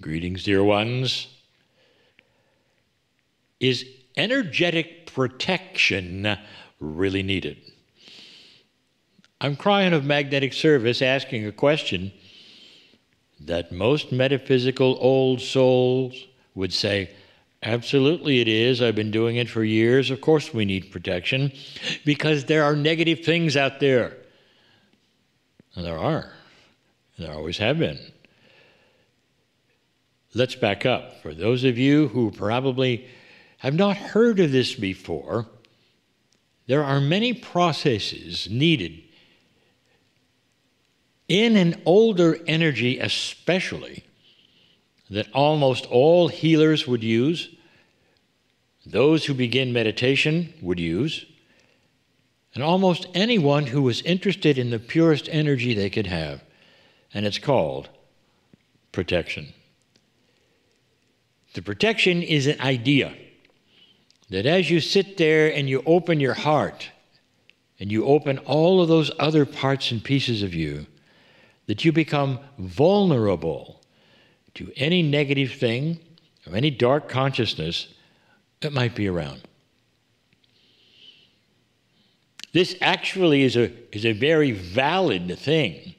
Greetings, dear ones. Is energetic protection really needed? I'm Cryon of Magnetic Service asking a question that most metaphysical old souls would say, absolutely it is. I've been doing it for years. Of course we need protection because there are negative things out there. And there are. And there always have been. Let's back up. For those of you who probably have not heard of this before, there are many processes needed in an older energy especially that almost all healers would use, those who begin meditation would use, and almost anyone who was interested in the purest energy they could have, and it's called protection. The protection is an idea that as you sit there and you open your heart and you open all of those other parts and pieces of you, that you become vulnerable to any negative thing or any dark consciousness that might be around. This actually is a very valid thing,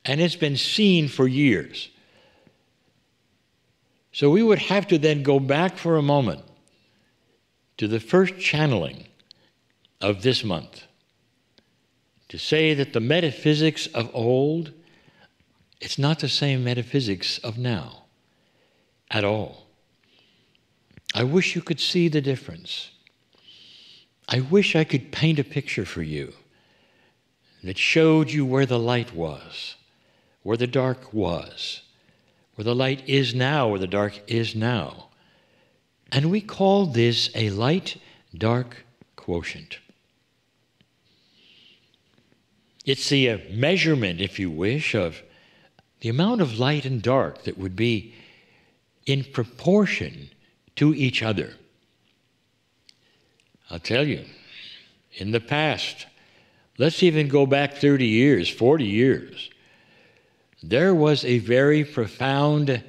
and it's been seen for years. So we would have to then go back for a moment to the first channeling of this month to say that the metaphysics of old, it's not the same metaphysics of now at all. I wish you could see the difference. I wish I could paint a picture for you that showed you where the light was, where the dark was, where the light is now, where the dark is now. And we call this a light-dark quotient. It's the measurement, if you wish, of the amount of light and dark that would be in proportion to each other. I'll tell you, in the past, let's even go back 30 years, 40 years, there was a very profound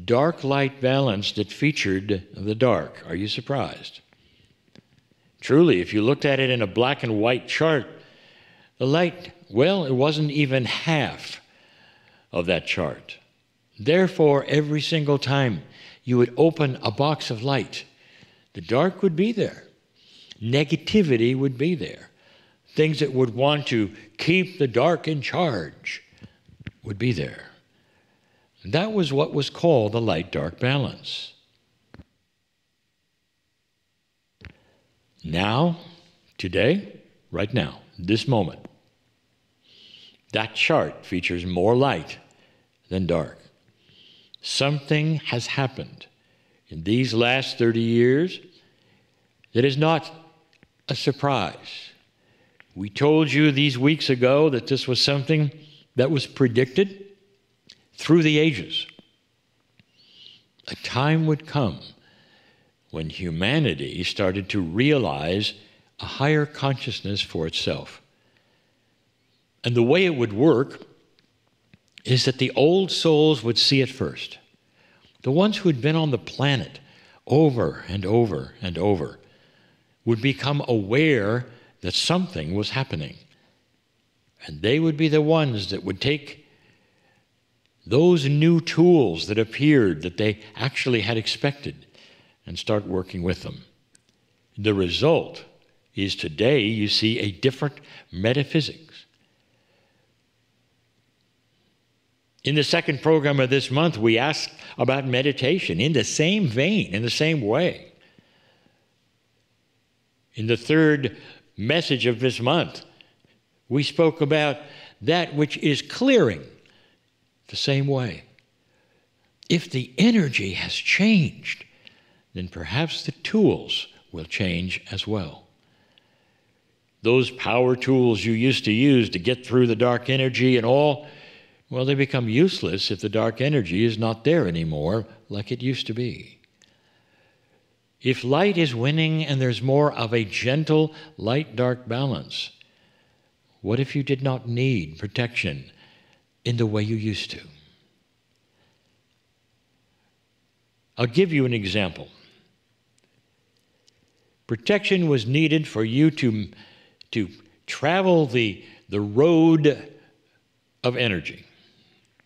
dark-light balance that featured the dark. Are you surprised? Truly, if you looked at it in a black and white chart, the light, well, it wasn't even half of that chart. Therefore, every single time you would open a box of light, the dark would be there. Negativity would be there. Things that would want to keep the dark in charge would be there. And that was what was called the light-dark balance. Now, today, right now, this moment, that chart features more light than dark. Something has happened in these last 30 years that is not a surprise. We told you these weeks ago that this was something that was predicted through the ages. A time would come when humanity started to realize a higher consciousness for itself. And the way it would work is that the old souls would see it first. The ones who had been on the planet over and over and over would become aware that something was happening. And they would be the ones that would take those new tools that appeared that they actually had expected and start working with them. The result is today you see a different metaphysics. In the second program of this month, we asked about meditation in the same vein, in the same way. In the third message of this month, we spoke about that which is clearing the same way. If the energy has changed, then perhaps the tools will change as well. Those power tools you used to use to get through the dark energy and all, well, they become useless if the dark energy is not there anymore like it used to be. If light is winning and there's more of a gentle light-dark balance, what if you did not need protection in the way you used to? I'll give you an example. Protection was needed for you to travel the road of energy.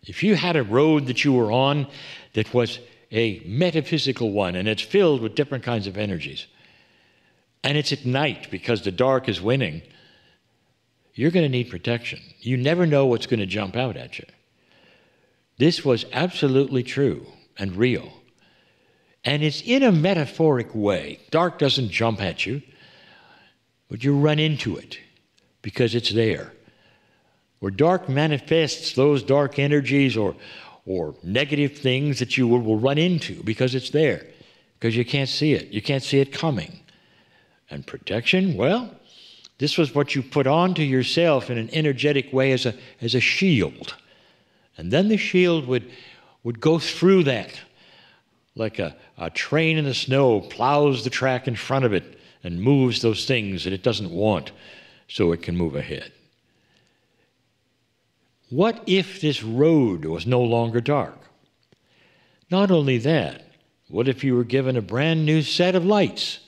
If you had a road that you were on that was a metaphysical one, and it's filled with different kinds of energies, and it's at night because the dark is winning, you're going to need protection. You never know what's going to jump out at you. This was absolutely true and real. And it's in a metaphoric way. Dark doesn't jump at you, but you run into it because it's there. Where dark manifests those dark energies or negative things that you will run into because it's there, because you can't see it. You can't see it coming. And protection, well, this was what you put onto yourself in an energetic way as a shield. And then the shield would go through that like a train in the snow plows the track in front of it and moves those things that it doesn't want so it can move ahead. What if this road was no longer dark? Not only that, what if you were given a brand new set of lights?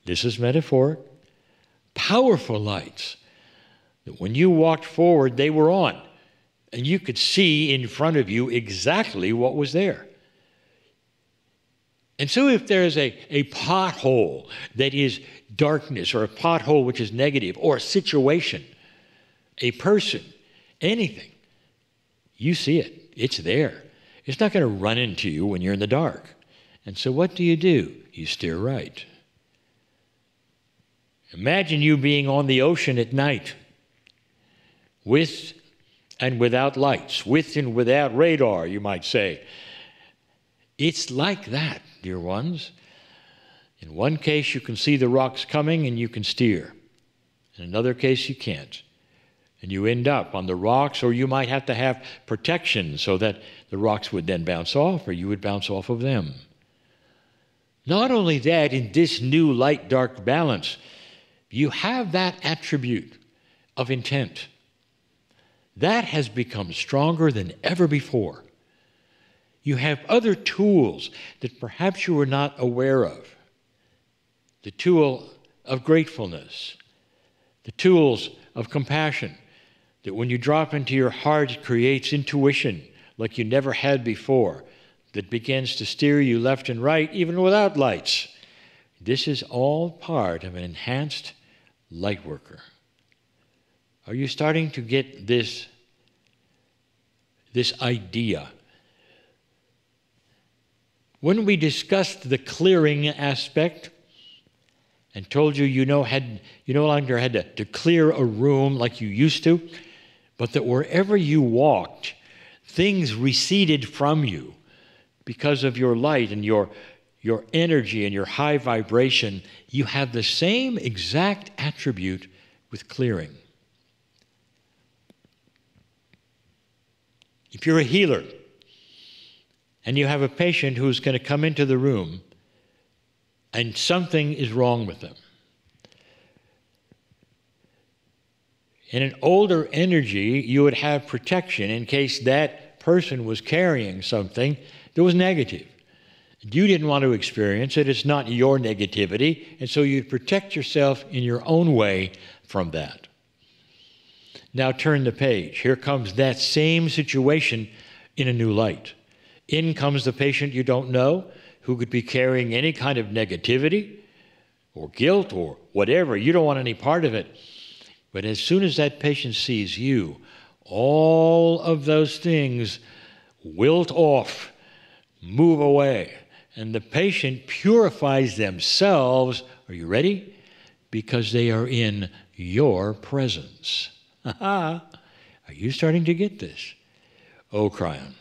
This is metaphoric. Powerful lights that when you walked forward, they were on, and you could see in front of you exactly what was there. And so if there's a pothole that is darkness, or a pothole which is negative, or a situation, a person, anything, you see it. It's there. It's not going to run into you when you're in the dark. And so what do? You steer right. Imagine you being on the ocean at night, with and without lights, with and without radar, you might say. It's like that, dear ones. In one case, you can see the rocks coming and you can steer. In another case, you can't. And you end up on the rocks, or you might have to have protection so that the rocks would then bounce off, or you would bounce off of them. Not only that, in this new light-dark balance, you have that attribute of intent. That has become stronger than ever before. You have other tools that perhaps you were not aware of. The tool of gratefulness, the tools of compassion, that when you drop into your heart, it creates intuition like you never had before, that begins to steer you left and right, even without lights. This is all part of an enhanced light worker. Are you starting to get this idea? When we discussed the clearing aspect and told you you no longer had to clear a room like you used to, but that wherever you walked, things receded from you because of your light and your energy and your high vibration, you have the same exact attribute with clearing. If you're a healer and you have a patient who's going to come into the room and something is wrong with them, in an older energy, you would have protection in case that person was carrying something that was negative. You didn't want to experience it. It's not your negativity. And so you'd protect yourself in your own way from that. Now turn the page. Here comes that same situation in a new light. In comes the patient you don't know, who could be carrying any kind of negativity or guilt or whatever. You don't want any part of it. But as soon as that patient sees you, all of those things wilt off, move away. And the patient purifies themselves, are you ready? Because they are in your presence. Are you starting to get this? Oh, Cryon.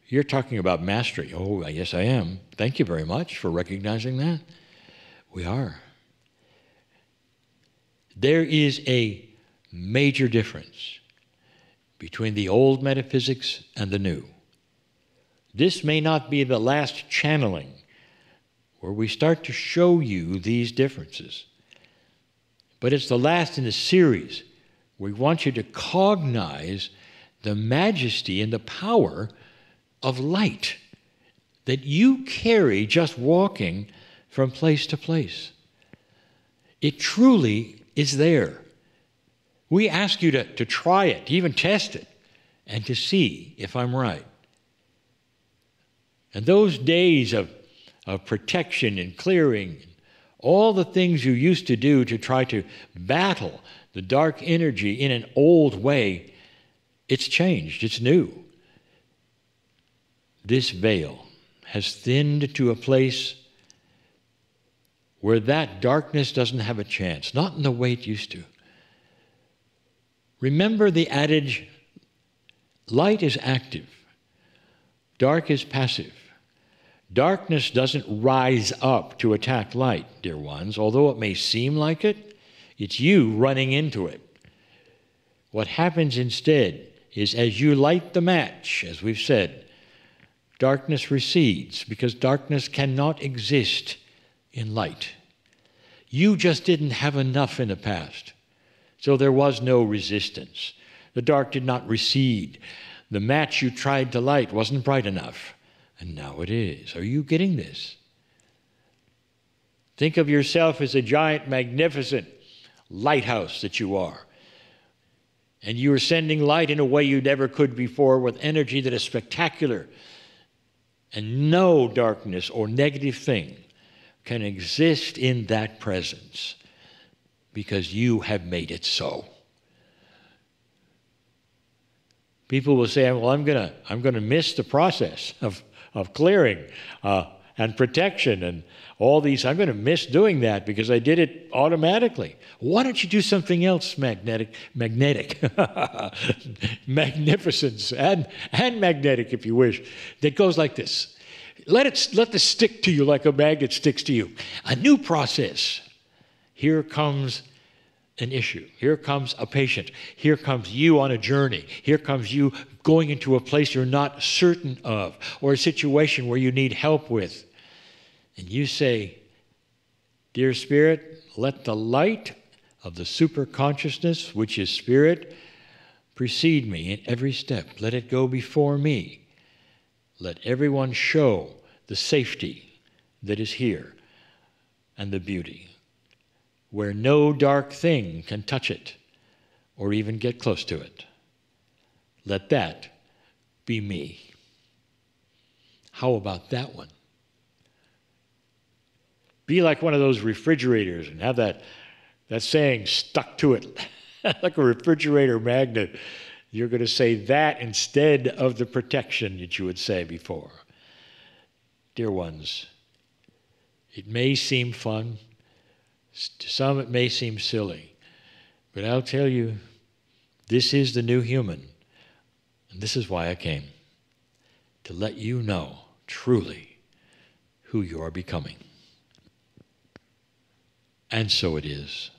You're talking about mastery. Oh, yes, I am. Thank you very much for recognizing that. We are. There is a major difference between the old metaphysics and the new. This may not be the last channeling where we start to show you these differences, but it's the last in the series. We want you to cognize the majesty and the power of light that you carry just walking from place to place. It truly is there. We ask you to try it, to even test it, and to see if I'm right. And those days of protection and clearing, all the things you used to do to try to battle the dark energy in an old way, it's changed, it's new. This veil has thinned to a place where that darkness doesn't have a chance, not in the way it used to. Remember the adage, light is active, dark is passive. Darkness doesn't rise up to attack light, dear ones, although it may seem like it, it's you running into it. What happens instead is as you light the match, as we've said, darkness recedes because darkness cannot exist in light. You just didn't have enough in the past, so there was no resistance. The dark did not recede. The match you tried to light wasn't bright enough, and now it is. Are you getting this? Think of yourself as a giant, magnificent lighthouse that you are. And you are sending light in a way you never could before with energy that is spectacular. And no darkness or negative thing can exist in that presence because you have made it so. People will say, well, I'm gonna miss the process of clearing and protection and all these. I'm going to miss doing that because I did it automatically. Why don't you do something else magnetic, magnificence and magnetic, if you wish, that goes like this. Let this stick to you like a magnet sticks to you. A new process. Here comes an issue. Here comes a patient. Here comes you on a journey. Here comes you going into a place you're not certain of, or a situation where you need help with. And you say, dear Spirit, let the light of the superconsciousness, which is Spirit, precede me in every step. Let it go before me. Let everyone show the safety that is here and the beauty, where no dark thing can touch it or even get close to it. Let that be me. How about that one? Be like one of those refrigerators and have that saying stuck to it, like a refrigerator magnet. You're going to say that instead of the protection that you would say before. Dear ones, it may seem fun. To some it may seem silly. But I'll tell you, this is the new human. And this is why I came. To let you know truly who you are becoming. And so it is.